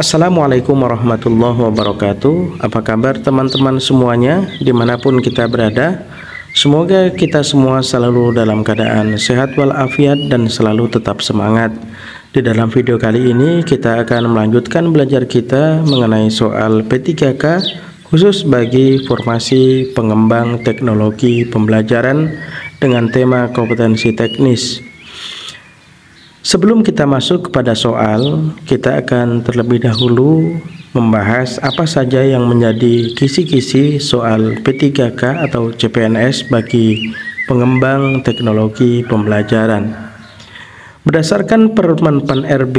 Assalamualaikum warahmatullahi wabarakatuh. Apa kabar teman-teman semuanya dimanapun kita berada? Semoga kita semua selalu dalam keadaan sehat walafiat dan selalu tetap semangat. Di dalam video kali ini kita akan melanjutkan belajar kita mengenai soal P3K khusus bagi formasi pengembang teknologi pembelajaran dengan tema kompetensi teknis. Sebelum kita masuk kepada soal, kita akan terlebih dahulu membahas apa saja yang menjadi kisi-kisi soal P3K atau CPNS bagi pengembang teknologi pembelajaran. Berdasarkan Permen-Pan RB,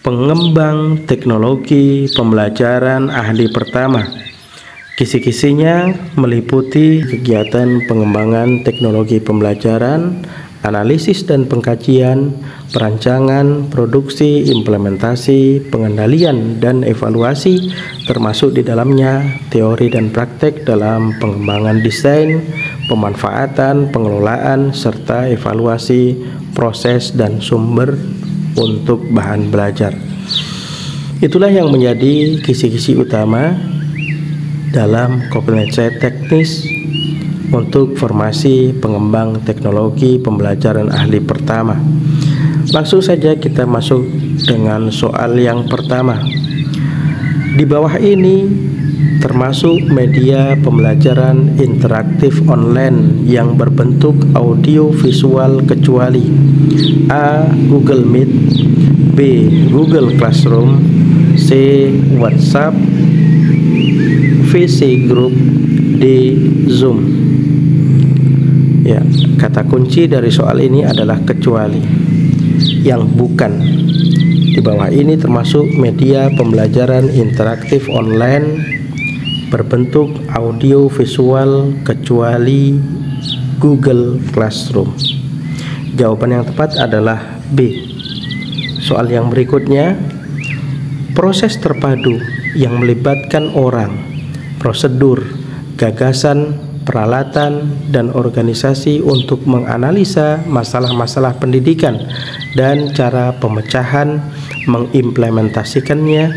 pengembang teknologi pembelajaran ahli pertama, kisi-kisinya meliputi kegiatan pengembangan teknologi pembelajaran, analisis dan pengkajian, perancangan, produksi, implementasi, pengendalian, dan evaluasi, termasuk di dalamnya teori dan praktek dalam pengembangan desain, pemanfaatan, pengelolaan, serta evaluasi proses dan sumber untuk bahan belajar. Itulah yang menjadi kisi-kisi utama dalam kompetensi teknis untuk formasi pengembang teknologi pembelajaran ahli pertama. Langsung saja kita masuk dengan soal yang pertama. Di bawah ini termasuk media pembelajaran interaktif online yang berbentuk audio visual kecuali A. Google Meet, B. Google Classroom, C. WhatsApp, VC Group, D. Zoom. Ya, kata kunci dari soal ini adalah kecuali, yang bukan. Di bawah ini termasuk media pembelajaran interaktif online berbentuk audio visual kecuali Google Classroom. Jawaban yang tepat adalah B. Soal yang berikutnya, proses terpadu yang melibatkan orang, prosedur, gagasan, peralatan, dan organisasi untuk menganalisa masalah-masalah pendidikan dan cara pemecahan, mengimplementasikannya,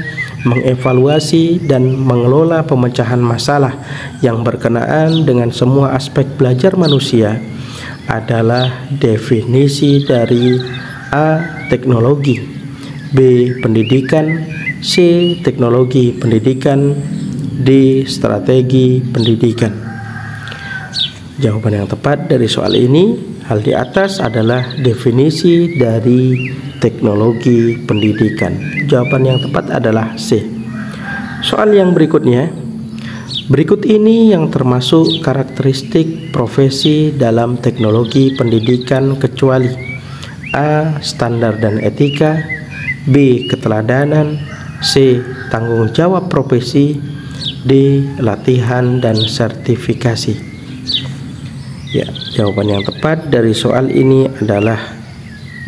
mengevaluasi, dan mengelola pemecahan masalah yang berkenaan dengan semua aspek belajar manusia adalah definisi dari A. Teknologi, B. Pendidikan, C. Teknologi pendidikan, D. Strategi pendidikan. Jawaban yang tepat dari soal ini, hal di atas adalah definisi dari teknologi pendidikan. Jawaban yang tepat adalah C. Soal yang berikutnya, berikut ini yang termasuk karakteristik profesi dalam teknologi pendidikan kecuali A. Standar dan etika, B. Keteladanan, C. Tanggung jawab profesi, D. Latihan dan sertifikasi. Ya, jawaban yang tepat dari soal ini adalah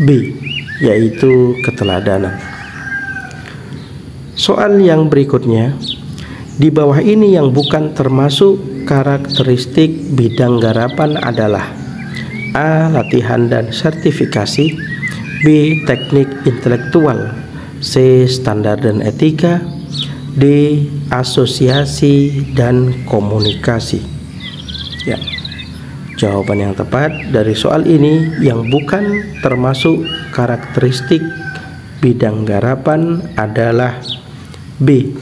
B, yaitu keteladanan. Soal yang berikutnya, di bawah ini yang bukan termasuk karakteristik bidang garapan adalah A. Latihan dan sertifikasi, B. Teknik intelektual, C. Standar dan etika, D. Asosiasi dan komunikasi. Ya, jawaban yang tepat dari soal ini yang bukan termasuk karakteristik bidang garapan adalah B.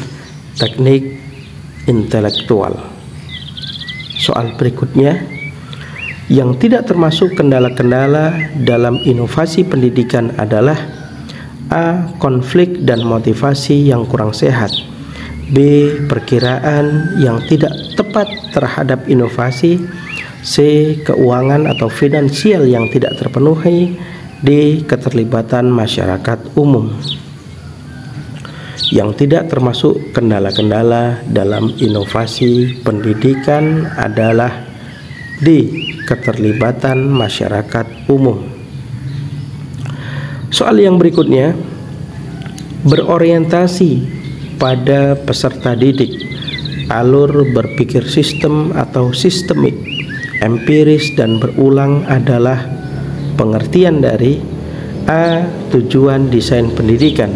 Teknik intelektual. Soal berikutnya, yang tidak termasuk kendala-kendala dalam inovasi pendidikan adalah A. Konflik dan motivasi yang kurang sehat, B. Perkiraan yang tidak tepat terhadap inovasi, C. Keuangan atau finansial yang tidak terpenuhi, D. Keterlibatan masyarakat umum. Yang tidak termasuk kendala-kendala dalam inovasi pendidikan adalah D. Keterlibatan masyarakat umum. Soal yang berikutnya, berorientasi pada peserta didik, alur berpikir sistem atau sistemik, empiris dan berulang adalah pengertian dari A. Tujuan desain pendidikan,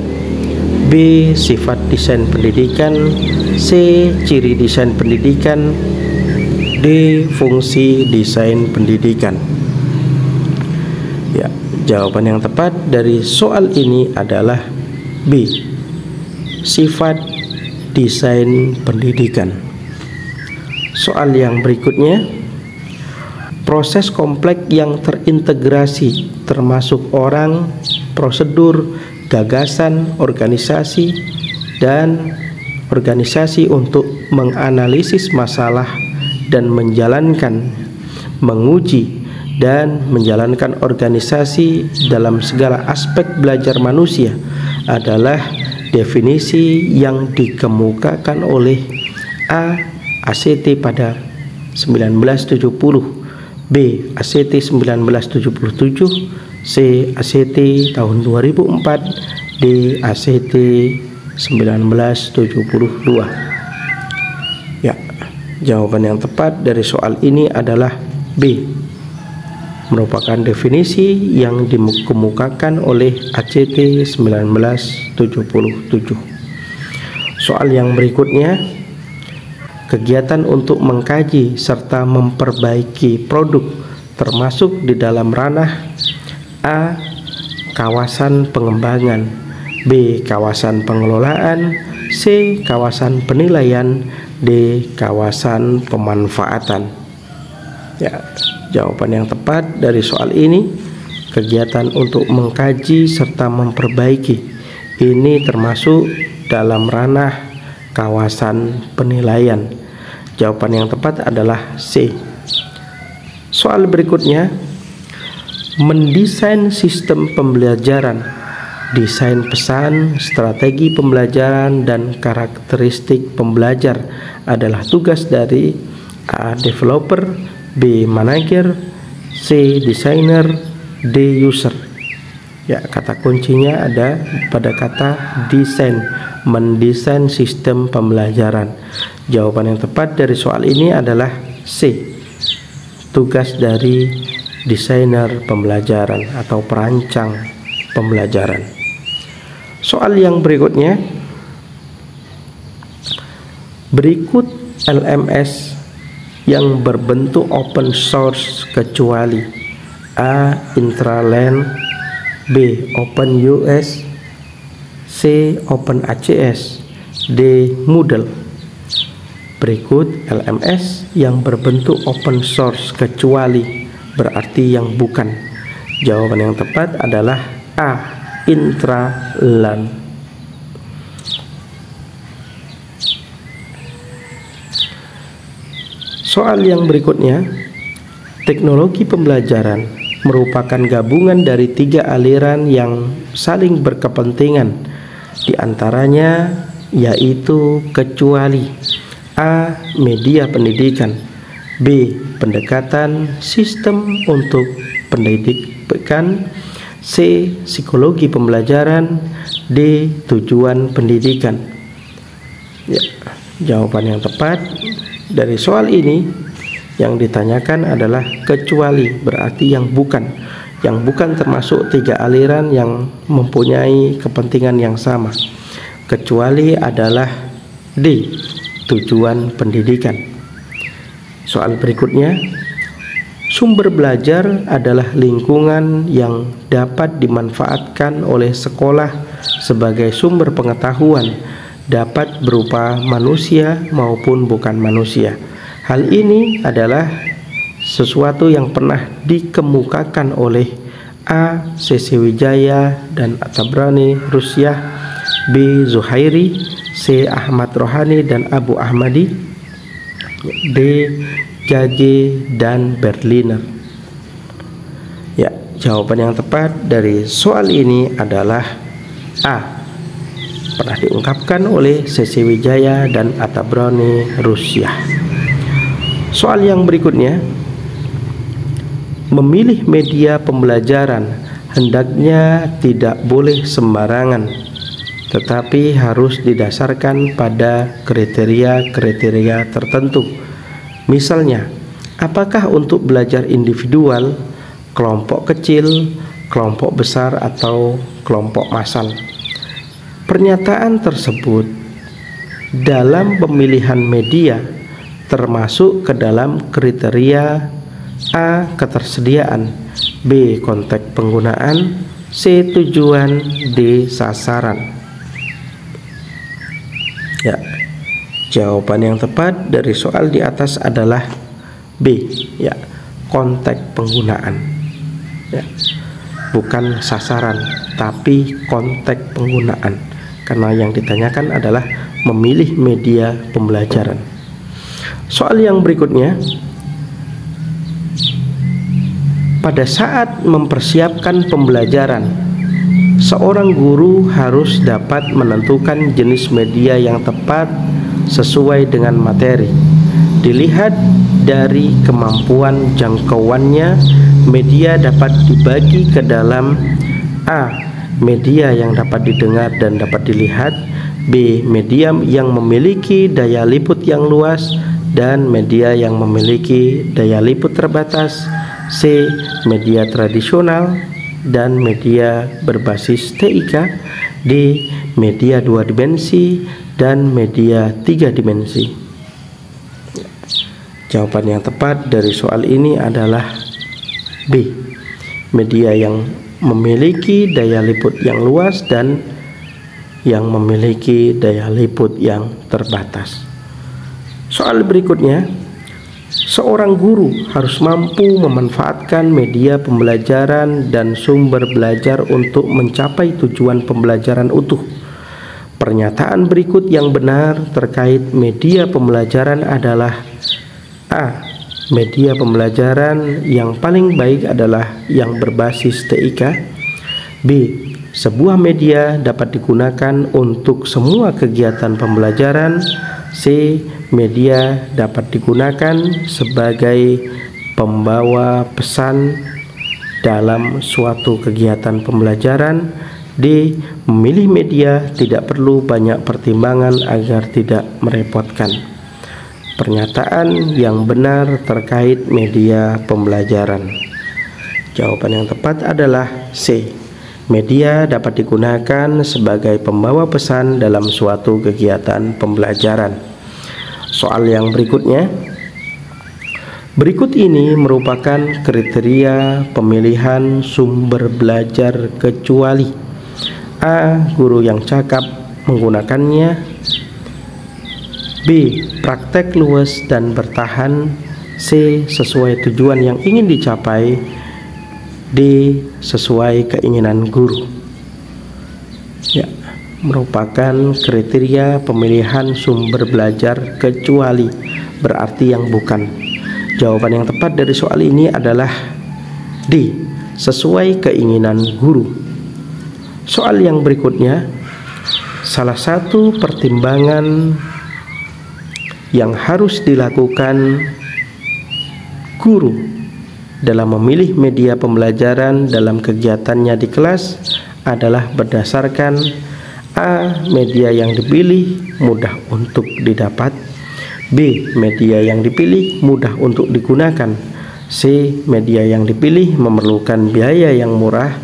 B. B. Sifat desain pendidikan. C. Ciri desain pendidikan. D. Fungsi desain pendidikan. Ya, jawaban yang tepat dari soal ini adalah B. Sifat desain pendidikan. Soal yang berikutnya, proses kompleks yang terintegrasi termasuk orang, prosedur, gagasan, organisasi, dan organisasi untuk menganalisis masalah dan menguji dan menjalankan organisasi dalam segala aspek belajar manusia adalah definisi yang dikemukakan oleh A. ACT pada 1970, B. ACT 1977, C. ACT tahun 2004, D. ACT 1972. Ya, jawaban yang tepat dari soal ini adalah B. Merupakan definisi yang dikemukakan oleh ACT 1977. Soal yang berikutnya, kegiatan untuk mengkaji serta memperbaiki produk termasuk di dalam ranah A. Kawasan pengembangan, B. Kawasan pengelolaan, C. Kawasan penilaian, D. Kawasan pemanfaatan. Ya, jawaban yang tepat dari soal ini, kegiatan untuk mengkaji serta memperbaiki, ini termasuk dalam ranah kawasan penilaian. Jawaban yang tepat adalah C. Soal berikutnya, mendesain sistem pembelajaran, desain pesan, strategi pembelajaran, dan karakteristik pembelajar adalah tugas dari A. Developer, B. Manager, C. Designer, D. User. Ya, kata kuncinya ada pada kata desain, mendesain sistem pembelajaran. Jawaban yang tepat dari soal ini adalah C. Tugas dari desainer pembelajaran atau perancang pembelajaran. Soal yang berikutnya, berikut LMS yang berbentuk open source kecuali A. Intraland, B. OpenUS, C. OpenACS, D. Moodle. Berikut LMS yang berbentuk open source kecuali berarti yang bukan. Jawaban yang tepat adalah A. Intraland. Soal yang berikutnya, teknologi pembelajaran merupakan gabungan dari 3 aliran yang saling berkepentingan, di antaranya yaitu kecuali A. Media pendidikan, B. Pendekatan sistem untuk pendidikan, C. Psikologi pembelajaran, D. Tujuan pendidikan. Ya, jawaban yang tepat dari soal ini yang ditanyakan adalah kecuali, berarti yang bukan. Yang bukan termasuk 3 aliran yang mempunyai kepentingan yang sama. Kecuali adalah D. Tujuan pendidikan. Soal berikutnya, sumber belajar adalah lingkungan yang dapat dimanfaatkan oleh sekolah sebagai sumber pengetahuan, dapat berupa manusia maupun bukan manusia. Hal ini adalah sesuatu yang pernah dikemukakan oleh A. C.C. Wijaya dan Tabrani Rusyah, B. Zuhairi, C. Ahmad Rohani dan Abu Ahmadi, D. Gage dan Berliner. Ya, jawaban yang tepat dari soal ini adalah A. Pernah diungkapkan oleh C.C. Wijaya dan Tabrani Rusyah. Soal yang berikutnya, memilih media pembelajaran hendaknya tidak boleh sembarangan, tetapi harus didasarkan pada kriteria-kriteria tertentu. Misalnya, apakah untuk belajar individual, kelompok kecil, kelompok besar, atau kelompok massal. Pernyataan tersebut dalam pemilihan media termasuk ke dalam kriteria A. Ketersediaan, B. Konteks penggunaan, C. Tujuan, D. Sasaran. Ya, jawaban yang tepat dari soal di atas adalah B. Ya, konteks penggunaan. Ya, bukan sasaran, tapi konteks penggunaan. Karena yang ditanyakan adalah memilih media pembelajaran. Soal yang berikutnya, pada saat mempersiapkan pembelajaran, seorang guru harus dapat menentukan jenis media yang tepat sesuai dengan materi. Dilihat dari kemampuan jangkauannya, media dapat dibagi ke dalam A. Media yang dapat didengar dan dapat dilihat, B. Media yang memiliki daya liput yang luas, dan media yang memiliki daya liput terbatas, C. Media tradisional dan media berbasis TIK, D. Media 2 dimensi dan media 3 dimensi. Jawaban yang tepat dari soal ini adalah B. Media yang memiliki daya liput yang luas dan yang memiliki daya liput yang terbatas. Soal berikutnya, seorang guru harus mampu memanfaatkan media pembelajaran dan sumber belajar untuk mencapai tujuan pembelajaran utuh. Pernyataan berikut yang benar terkait media pembelajaran adalah A. Media pembelajaran yang paling baik adalah yang berbasis TIK. B. Sebuah media dapat digunakan untuk semua kegiatan pembelajaran. C. Media dapat digunakan sebagai pembawa pesan dalam suatu kegiatan pembelajaran. D. Memilih media tidak perlu banyak pertimbangan agar tidak merepotkan. Pernyataan yang benar terkait media pembelajaran. Jawaban yang tepat adalah C. Media dapat digunakan sebagai pembawa pesan dalam suatu kegiatan pembelajaran. Soal yang berikutnya. Berikut ini merupakan kriteria pemilihan sumber belajar kecuali: A. Guru yang cakap menggunakannya, B. Praktek luas dan bertahan, C. Sesuai tujuan yang ingin dicapai, D. Sesuai keinginan guru. Ya, merupakan kriteria pemilihan sumber belajar kecuali, berarti yang bukan. Jawaban yang tepat dari soal ini adalah D. Sesuai keinginan guru. Soal yang berikutnya, salah satu pertimbangan yang harus dilakukan guru dalam memilih media pembelajaran dalam kegiatannya di kelas adalah berdasarkan A. Media yang dipilih mudah untuk didapat, B. Media yang dipilih mudah untuk digunakan, C. Media yang dipilih memerlukan biaya yang murah,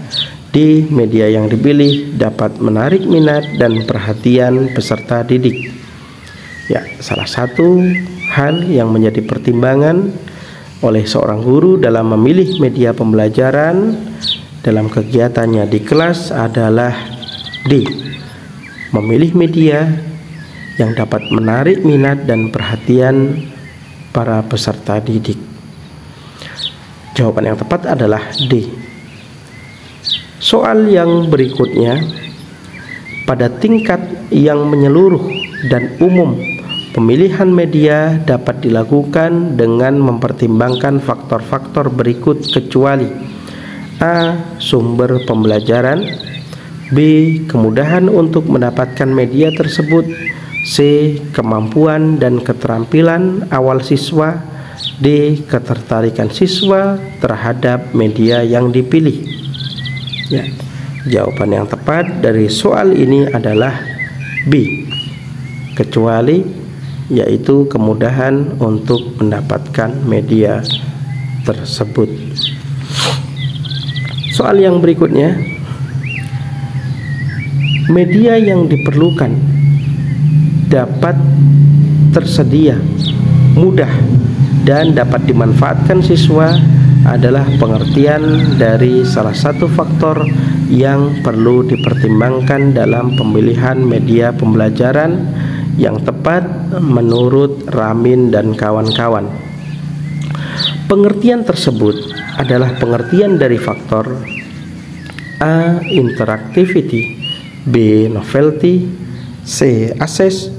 D. Media yang dipilih dapat menarik minat dan perhatian peserta didik. Ya, salah satu hal yang menjadi pertimbangan oleh seorang guru dalam memilih media pembelajaran dalam kegiatannya di kelas adalah D. Memilih media yang dapat menarik minat dan perhatian para peserta didik. Jawaban yang tepat adalah D. Soal yang berikutnya, pada tingkat yang menyeluruh dan umum, pemilihan media dapat dilakukan dengan mempertimbangkan faktor-faktor berikut kecuali: A. Sumber pembelajaran, B. Kemudahan untuk mendapatkan media tersebut, C. Kemampuan dan keterampilan awal siswa, D. Ketertarikan siswa terhadap media yang dipilih. Ya, jawaban yang tepat dari soal ini adalah B. Kecuali, yaitu kemudahan untuk mendapatkan media tersebut. Soal yang berikutnya, Media yang diperlukan dapat tersedia, mudah, dan dapat dimanfaatkan siswa adalah pengertian dari salah satu faktor yang perlu dipertimbangkan dalam pemilihan media pembelajaran yang tepat menurut Ramin dan kawan-kawan. Pengertian tersebut adalah pengertian dari faktor A. Interactivity, B. Novelty, C. Access,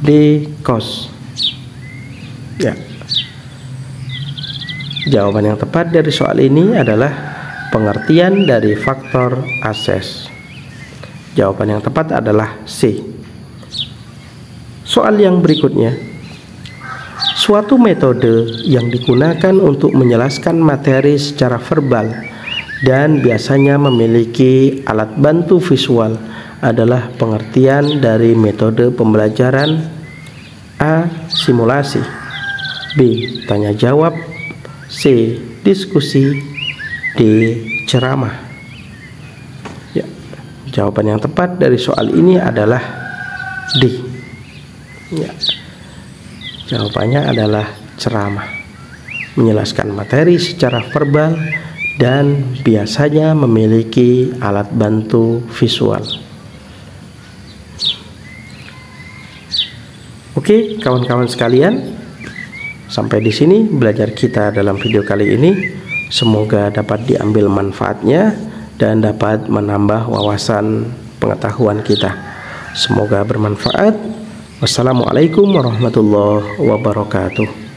D. Cost. Ya. Jawaban yang tepat dari soal ini adalah pengertian dari faktor akses. Jawaban yang tepat adalah C. Soal yang berikutnya, suatu metode yang digunakan untuk menjelaskan materi secara verbal dan biasanya memiliki alat bantu visual adalah pengertian dari metode pembelajaran. A. Simulasi, B. Tanya jawab, C. Diskusi, D. Ceramah. Ya, jawaban yang tepat dari soal ini adalah D. Ya, jawabannya adalah ceramah, menjelaskan materi secara verbal dan biasanya memiliki alat bantu visual. Oke, kawan-kawan sekalian, sampai di sini belajar kita dalam video kali ini. Semoga dapat diambil manfaatnya dan dapat menambah wawasan pengetahuan kita. Semoga bermanfaat. Wassalamualaikum warahmatullahi wabarakatuh.